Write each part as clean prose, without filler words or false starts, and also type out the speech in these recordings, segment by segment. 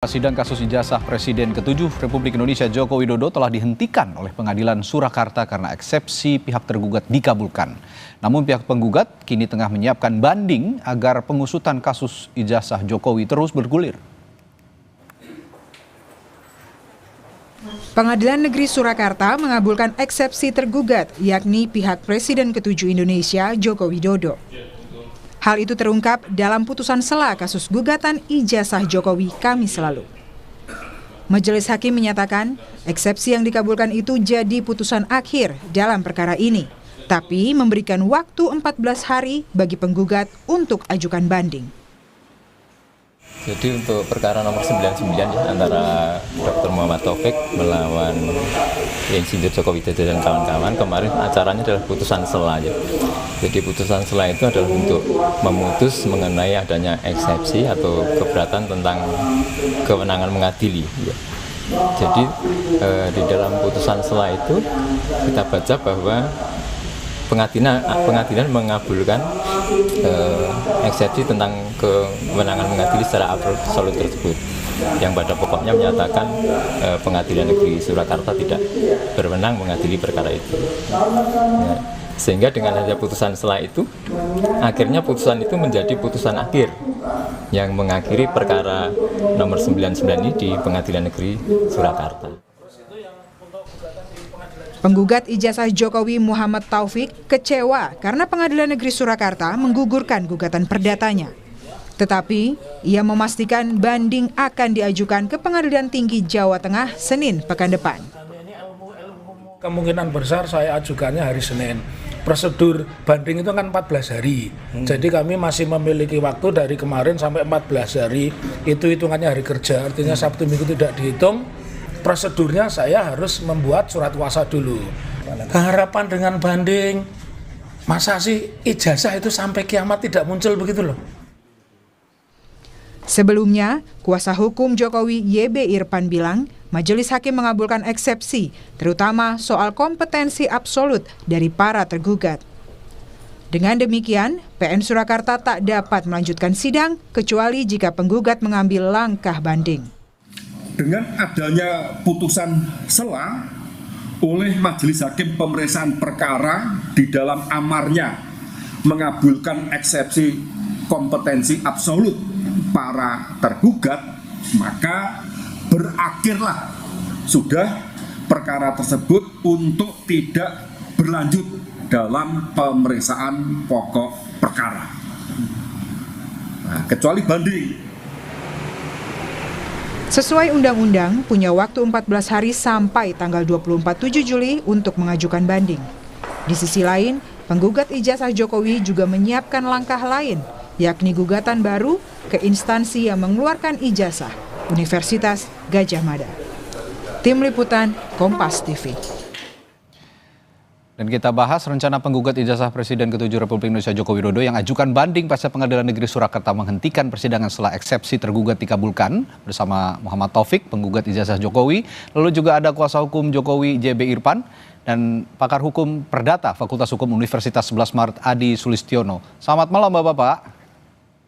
Sidang kasus ijazah Presiden ke-7 Republik Indonesia Joko Widodo telah dihentikan oleh Pengadilan Surakarta karena eksepsi pihak tergugat dikabulkan. Namun pihak penggugat kini tengah menyiapkan banding agar pengusutan kasus ijazah Jokowi terus bergulir. Pengadilan Negeri Surakarta mengabulkan eksepsi tergugat, yakni pihak Presiden ke-7 Indonesia Joko Widodo. Hal itu terungkap dalam putusan sela kasus gugatan ijazah Jokowi Kamis lalu. Majelis Hakim menyatakan eksepsi yang dikabulkan itu jadi putusan akhir dalam perkara ini, tapi memberikan waktu 14 hari bagi penggugat untuk ajukan banding. Jadi untuk perkara nomor 99 ya, antara Dr. Muhammad Taufik melawan Insinyur Joko Widodo dan kawan-kawan, kemarin acaranya adalah putusan sela ya. Jadi putusan sela itu adalah untuk memutus mengenai adanya eksepsi atau keberatan tentang kewenangan mengadili ya. Jadi di dalam putusan sela itu kita baca bahwa pengadilan mengabulkan eksepsi tentang kewenangan mengadili secara absolut tersebut, yang pada pokoknya menyatakan Pengadilan Negeri Surakarta tidak berwenang mengadili perkara itu. Ya, sehingga dengan adanya putusan sela itu, akhirnya putusan itu menjadi putusan akhir yang mengakhiri perkara nomor 99 ini di Pengadilan Negeri Surakarta. Penggugat ijazah Jokowi Muhammad Taufik kecewa karena Pengadilan Negeri Surakarta menggugurkan gugatan perdatanya. Tetapi ia memastikan banding akan diajukan ke Pengadilan Tinggi Jawa Tengah Senin pekan depan. Kemungkinan besar saya ajukannya hari Senin. Prosedur banding itu kan 14 hari. Jadi kami masih memiliki waktu dari kemarin sampai 14 hari. Itu hitungannya hari kerja, artinya Sabtu Minggu tidak dihitung. Prosedurnya saya harus membuat surat kuasa dulu. Harapan dengan banding, masa sih ijazah itu sampai kiamat tidak muncul begitu loh. Sebelumnya, kuasa hukum Jokowi YB Irfan bilang, Majelis Hakim mengabulkan eksepsi, terutama soal kompetensi absolut dari para tergugat. Dengan demikian, PN Surakarta tak dapat melanjutkan sidang kecuali jika penggugat mengambil langkah banding. Dengan adanya putusan sela oleh Majelis Hakim pemeriksaan perkara di dalam amarnya mengabulkan eksepsi kompetensi absolut para tergugat, maka berakhirlah sudah perkara tersebut untuk tidak berlanjut dalam pemeriksaan pokok perkara. Nah, kecuali banding. Sesuai undang-undang, punya waktu 14 hari sampai tanggal 24 Juli untuk mengajukan banding. Di sisi lain, penggugat ijazah Jokowi juga menyiapkan langkah lain, yakni gugatan baru ke instansi yang mengeluarkan ijazah, Universitas Gadjah Mada. Tim Liputan, Kompas TV. Dan kita bahas rencana penggugat ijazah Presiden ke-7 Republik Indonesia Joko Widodo yang ajukan banding pasca Pengadilan Negeri Surakarta menghentikan persidangan setelah eksepsi tergugat dikabulkan bersama Muhammad Taufik, penggugat ijazah Jokowi. Lalu juga ada kuasa hukum Jokowi JB Irfan dan pakar hukum perdata Fakultas Hukum Universitas 11 Maret Adi Sulistiono. Selamat malam Bapak-bapak.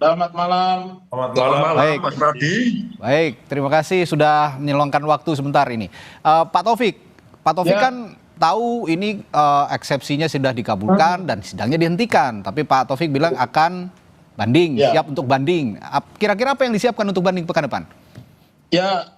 Selamat malam. Selamat malam, baik. Mas Pradi. Baik, terima kasih sudah menyelongkan waktu sebentar ini. Pak Taufik ya. Kan tahu ini eksepsinya sudah dikabulkan dan sidangnya dihentikan. Tapi Pak Taufik bilang akan banding, siap untuk banding. Kira-kira apa yang disiapkan untuk banding pekan depan? Ya,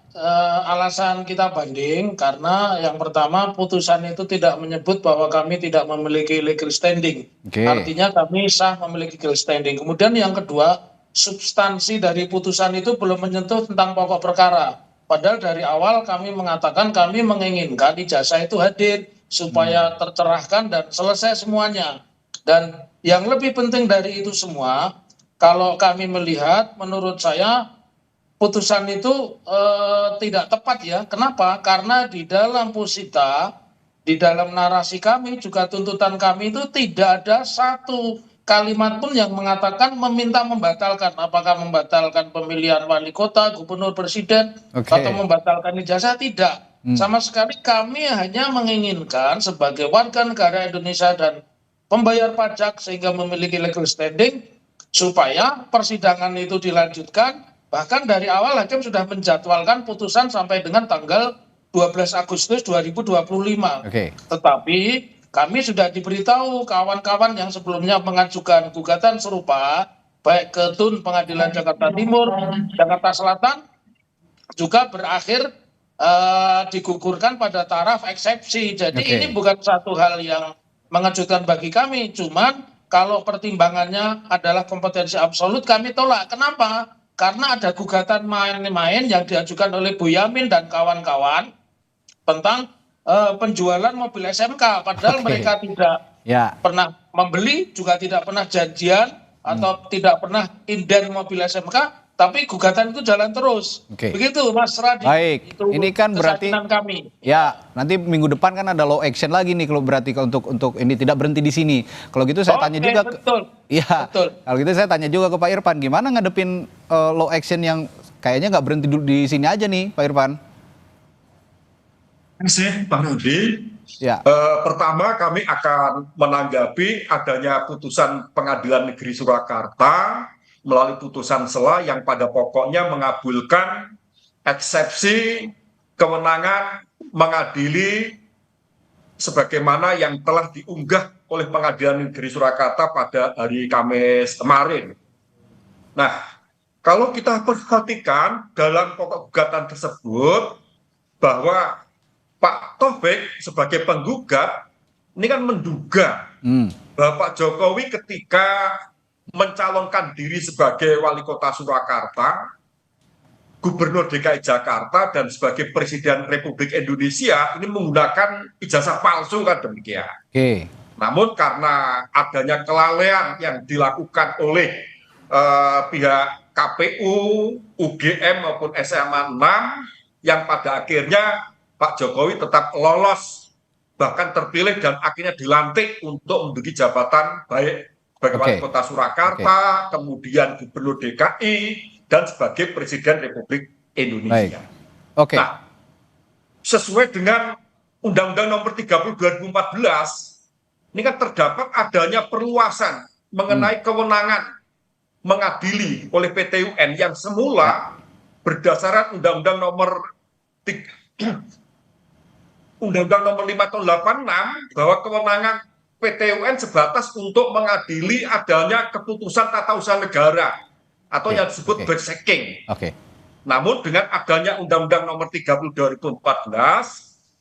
alasan kita banding karena yang pertama putusan itu tidak menyebut bahwa kami tidak memiliki legal standing. Artinya kami sah memiliki legal standing. Kemudian yang kedua, substansi dari putusan itu belum menyentuh tentang pokok perkara. Padahal dari awal kami mengatakan kami menginginkan ijazah itu hadir supaya tercerahkan dan selesai semuanya. Dan yang lebih penting dari itu semua, kalau kami melihat, menurut saya putusan itu tidak tepat ya. Kenapa? Karena di dalam posita, di dalam narasi kami juga tuntutan kami itu tidak ada satu kalimat pun yang mengatakan meminta membatalkan. Apakah membatalkan pemilihan wali kota, gubernur, presiden, atau membatalkan ijazah? Tidak. Sama sekali kami hanya menginginkan sebagai warga negara Indonesia dan pembayar pajak sehingga memiliki legal standing supaya persidangan itu dilanjutkan Bahkan dari awal hakim sudah menjadwalkan putusan sampai dengan tanggal 12 Agustus 2025. Tetapi kami sudah diberitahu kawan-kawan yang sebelumnya mengajukan gugatan serupa, baik ke TUN Pengadilan Jakarta Timur, Jakarta Selatan, juga berakhir digugurkan pada taraf eksepsi. Jadi ini bukan satu hal yang mengejutkan bagi kami, cuman kalau pertimbangannya adalah kompetensi absolut kami tolak. Kenapa? Karena ada gugatan main-main yang diajukan oleh Boyamin dan kawan-kawan tentang penjualan mobil SMK, padahal mereka tidak pernah membeli, juga tidak pernah janjian atau tidak pernah inden mobil SMK. Tapi gugatan itu jalan terus. Begitu Mas Radi. Baik, itu ini kan berarti kami. Ya, nanti minggu depan kan ada law action lagi nih kalau berarti untuk ini tidak berhenti di sini. Kalau gitu saya tanya juga betul. Kalau gitu saya tanya juga ke Pak Irfan, gimana ngadepin law action yang kayaknya nggak berhenti di sini aja nih, Pak Irfan? Terima kasih, Pak Rudi. Pertama, kami akan menanggapi adanya putusan Pengadilan Negeri Surakarta melalui putusan sela yang pada pokoknya mengabulkan eksepsi kewenangan mengadili sebagaimana yang telah diunggah oleh Pengadilan Negeri Surakarta pada hari Kamis kemarin. Nah, kalau kita perhatikan dalam pokok gugatan tersebut bahwa Pak Taufik sebagai penggugat ini kan menduga bahwa Pak Jokowi ketika mencalonkan diri sebagai wali kota Surakarta, gubernur DKI Jakarta, dan sebagai presiden Republik Indonesia ini menggunakan ijazah palsu kan demikian. Namun karena adanya kelalaian yang dilakukan oleh pihak KPU, UGM maupun SMA 6 yang pada akhirnya Pak Jokowi tetap lolos bahkan terpilih dan akhirnya dilantik untuk menduduki jabatan baik sebagai wali kota Surakarta, kemudian gubernur DKI, dan sebagai presiden Republik Indonesia. Nah, sesuai dengan Undang-Undang Nomor 30 2014, ini kan terdapat adanya perluasan mengenai kewenangan mengadili oleh PT UN yang semula berdasarkan Undang-Undang Nomor 5 tahun 86 bahwa kewenangan PT UN sebatas untuk mengadili adanya keputusan tata usaha negara atau yang disebut bersaking. Namun dengan adanya Undang-Undang Nomor 30 2014,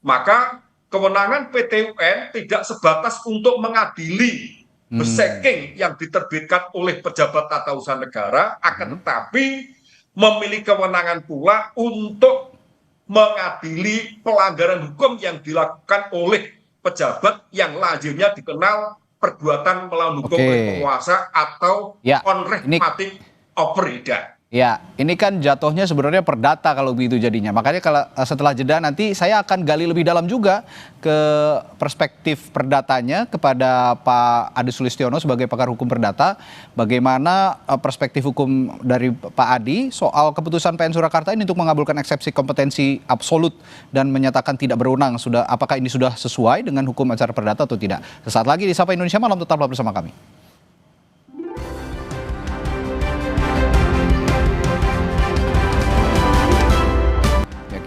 maka kewenangan PT UN tidak sebatas untuk mengadili bersaking yang diterbitkan oleh pejabat tata usaha negara, akan tetapi memiliki kewenangan pula untuk mengadili pelanggaran hukum yang dilakukan oleh pejabat yang lazimnya dikenal perbuatan melawan hukum oleh penguasa atau unrehmatic operator. Ya, ini kan jatuhnya sebenarnya perdata kalau begitu jadinya. Makanya kalau setelah jeda nanti saya akan gali lebih dalam juga ke perspektif perdatanya kepada Pak Adi Sulistiono sebagai pakar hukum perdata. Bagaimana perspektif hukum dari Pak Adi soal keputusan PN Surakarta ini untuk mengabulkan eksepsi kompetensi absolut dan menyatakan tidak berwenang. Apakah ini sudah sesuai dengan hukum acara perdata atau tidak? Sesaat lagi di Sapa Indonesia Malam, tetaplah bersama kami.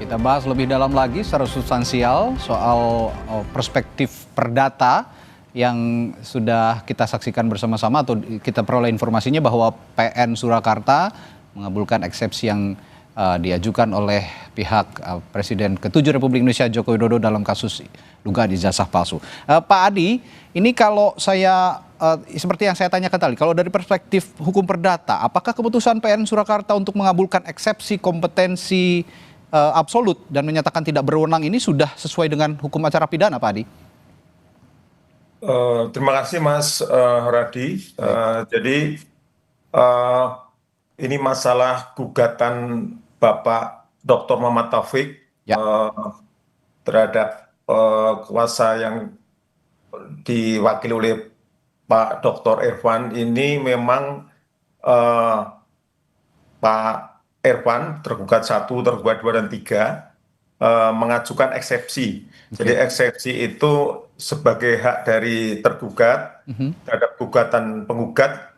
Kita bahas lebih dalam lagi secara substansial soal perspektif perdata yang sudah kita saksikan bersama-sama atau kita peroleh informasinya bahwa PN Surakarta mengabulkan eksepsi yang diajukan oleh pihak Presiden ke-7 Republik Indonesia Joko Widodo dalam kasus dugaan ijazah palsu. Pak Adi, ini kalau saya seperti yang saya tanyakan tadi, kalau dari perspektif hukum perdata, apakah keputusan PN Surakarta untuk mengabulkan eksepsi kompetensi absolut dan menyatakan tidak berwenang ini sudah sesuai dengan hukum acara pidana, Pak Adi? Terima kasih Mas Radi. Jadi ini masalah gugatan Bapak Dr. Muhammad Taufik terhadap kuasa yang diwakili oleh Pak Dr. Irfan ini memang Pak Irfan tergugat 1, tergugat 2, dan 3 mengajukan eksepsi. Jadi eksepsi itu sebagai hak dari tergugat terhadap gugatan penggugat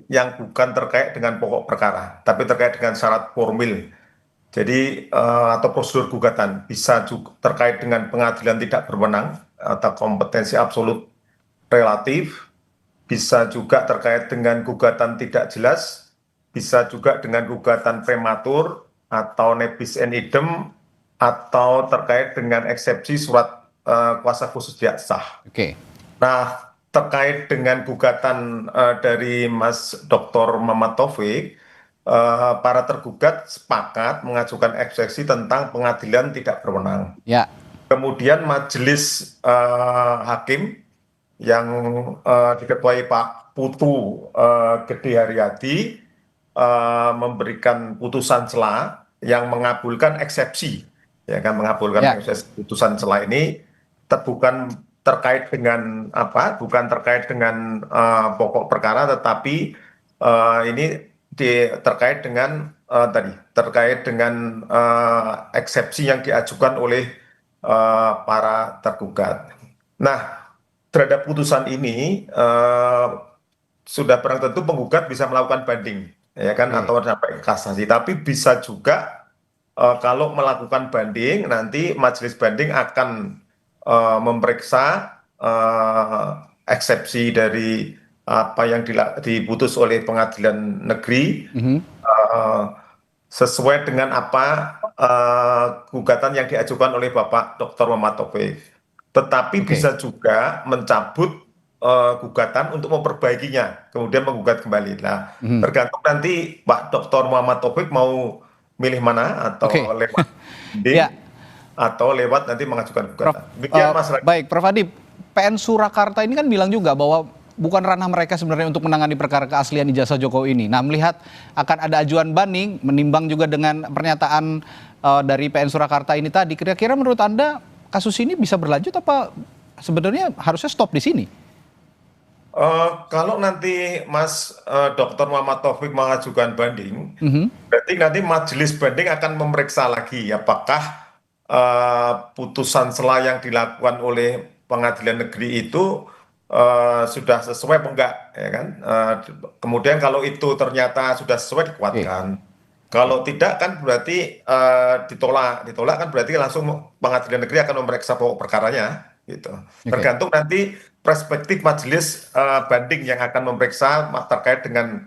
yang bukan terkait dengan pokok perkara, tapi terkait dengan syarat formil. Jadi atau prosedur gugatan bisa juga terkait dengan pengadilan tidak berwenang atau kompetensi absolut relatif, bisa juga terkait dengan gugatan tidak jelas, bisa juga dengan gugatan prematur atau nebis in idem, atau terkait dengan eksepsi surat kuasa khusus tidak sah. Oke. Nah, terkait dengan gugatan dari Mas Dr. Muhammad Taufik, para tergugat sepakat mengajukan eksepsi tentang pengadilan tidak berwenang. Ya. Kemudian majelis hakim yang diketuai Pak Putu Gede Haryadi memberikan putusan sela yang mengabulkan eksepsi, ya kan, mengabulkan eksepsi putusan sela ini bukan terkait dengan bukan terkait dengan pokok perkara, tetapi ini terkait dengan terkait dengan eksepsi yang diajukan oleh para tergugat. Nah, terhadap putusan ini sudah barang tentu penggugat bisa melakukan banding, ya kan, atau sampai kasasi. Tapi bisa juga kalau melakukan banding, nanti majelis banding akan memeriksa eksepsi dari apa yang diputus oleh pengadilan negeri sesuai dengan apa gugatan yang diajukan oleh Bapak Dr. Muhammad Taufik. Tetapi bisa juga mencabut gugatan untuk memperbaikinya, kemudian menggugat kembali. Nah, tergantung nanti Pak Dr. Muhammad Taufik mau milih mana, atau lewat banding, atau lewat nanti mengajukan gugatan. Demikian, Mas Radi. Baik, Prof. Adi, PN Surakarta ini kan bilang juga bahwa bukan ranah mereka sebenarnya untuk menangani perkara keaslian ijazah Jokowi ini. Nah, melihat akan ada ajuan banding, menimbang juga dengan pernyataan dari PN Surakarta ini tadi, kira-kira menurut Anda kasus ini bisa berlanjut apa sebenarnya harusnya stop di sini? Kalau nanti Mas Dr. Muhammad Taufik mengajukan banding, berarti nanti majelis banding akan memeriksa lagi apakah putusan sela yang dilakukan oleh pengadilan negeri itu sudah sesuai atau enggak, ya kan? Kemudian kalau itu ternyata sudah sesuai, dikuatkan. Kalau tidak kan berarti ditolak kan berarti langsung pengadilan negeri akan memeriksa pokok perkaranya, gitu. Tergantung nanti perspektif majelis banding yang akan memeriksa terkait dengan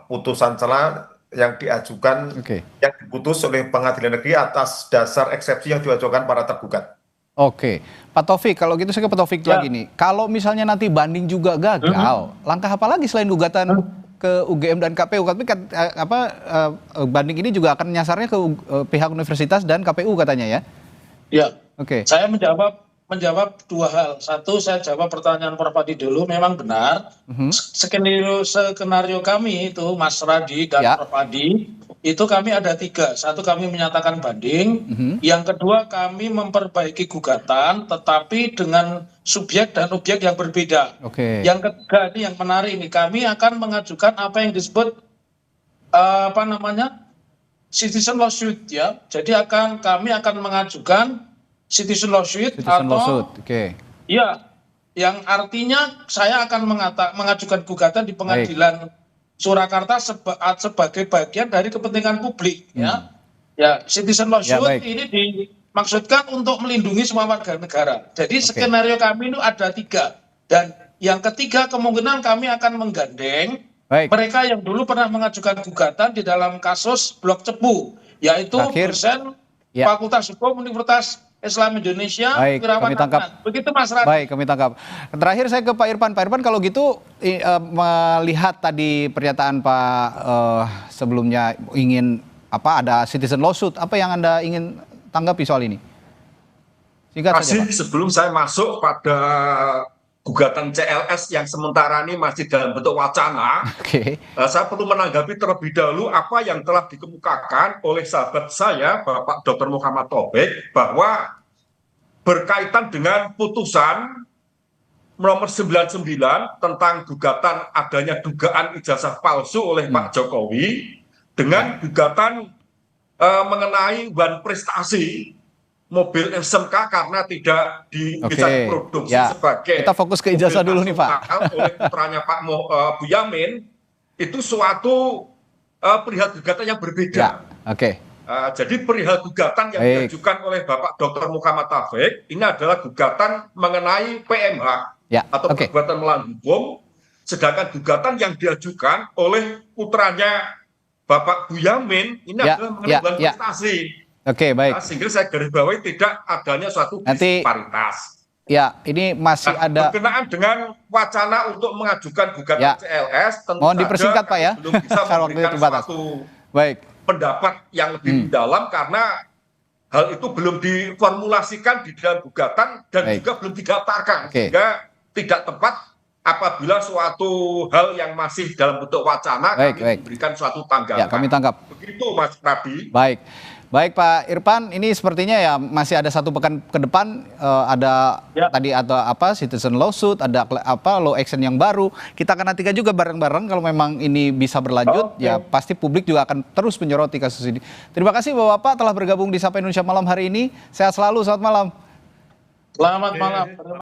putusan sela yang diajukan, yang diputus oleh pengadilan negeri atas dasar eksepsi yang diajukan para tergugat. Oke, Pak Taufik, kalau gitu saya ke Pak Taufik lagi nih. Kalau misalnya nanti banding juga gagal, langkah apa lagi selain gugatan ke UGM dan KPU? Tapi banding ini juga akan nyasarnya ke pihak universitas dan KPU katanya ya? Ya. Oke. Saya menjawab dua hal. Satu, saya jawab pertanyaan Prof. Adi dulu. Memang benar. Skenario kami itu, Mas Radi dan Prof. Adi, itu kami ada tiga. Satu, kami menyatakan banding. Yang kedua, kami memperbaiki gugatan, tetapi dengan subjek dan objek yang berbeda. Yang ketiga, ini yang menarik ini, kami akan mengajukan apa yang disebut citizen lawsuit, ya. Jadi kami akan mengajukan citizen lawsuit ya, yang artinya saya akan mengajukan gugatan di pengadilan Surakarta sebagai bagian dari kepentingan publik, ya. Ya, citizen lawsuit ini dimaksudkan untuk melindungi semua warga negara. Jadi skenario kami itu ada tiga, dan yang ketiga kemungkinan kami akan menggandeng mereka yang dulu pernah mengajukan gugatan di dalam kasus Blok Cepu, yaitu dosen Fakultas Hukum Universitas Islam Indonesia. Kami tangkap. Begitu, Mas Radi. Baik, kami tangkap. Terakhir saya ke Pak Irfan. Pak Irfan, kalau gitu melihat tadi pernyataan Pak sebelumnya ingin ada citizen lawsuit, apa yang Anda ingin tanggapi soal ini? Singkat saja, Pak. Sebelum saya masuk pada gugatan CLS yang sementara ini masih dalam bentuk wacana, saya perlu menanggapi terlebih dahulu apa yang telah dikemukakan oleh sahabat saya, Bapak Dr. Muhammad Taufik, bahwa berkaitan dengan putusan nomor 99 tentang gugatan adanya dugaan ijazah palsu oleh Pak Jokowi dengan gugatan mengenai wan prestasi mobil SMK karena tidak bisa diproduksi sebagai kita fokus ke ijazah dulu nih Pak. Oleh putranya Pak Boyamin itu suatu perihal gugatan yang berbeda. Jadi perihal gugatan yang diajukan oleh Bapak Dr. Muhammad Taufik ini adalah gugatan mengenai PMH atau perbuatan melawan hukum, sedangkan gugatan yang diajukan oleh putranya Bapak Boyamin ini adalah mengenai prestasi. Baik. Sehingga saya garis bawahi tidak adanya suatu disparitas. Ya, ini masih ada berkenaan dengan wacana untuk mengajukan gugatan CLS, tentu mohon dipersingkat Pak ya. Belum bisa memberikan suatu pendapat yang lebih mendalam karena hal itu belum diformulasikan di dalam gugatan dan juga belum didaftarkan, sehingga tidak tepat apabila suatu hal yang masih dalam bentuk wacana kami memberikan suatu tanggapan. Ya, kami tangkap. Begitu Mas Rabi. Baik Pak Irfan, ini sepertinya ya masih ada 1 pekan ke depan, ada tadi atau citizen lawsuit, ada law action yang baru. Kita akan nantikan juga bareng-bareng kalau memang ini bisa berlanjut, ya pasti publik juga akan terus menyoroti kasus ini. Terima kasih Bapak telah bergabung di Sapa Indonesia Malam hari ini. Sehat selalu, selamat malam. Selamat malam.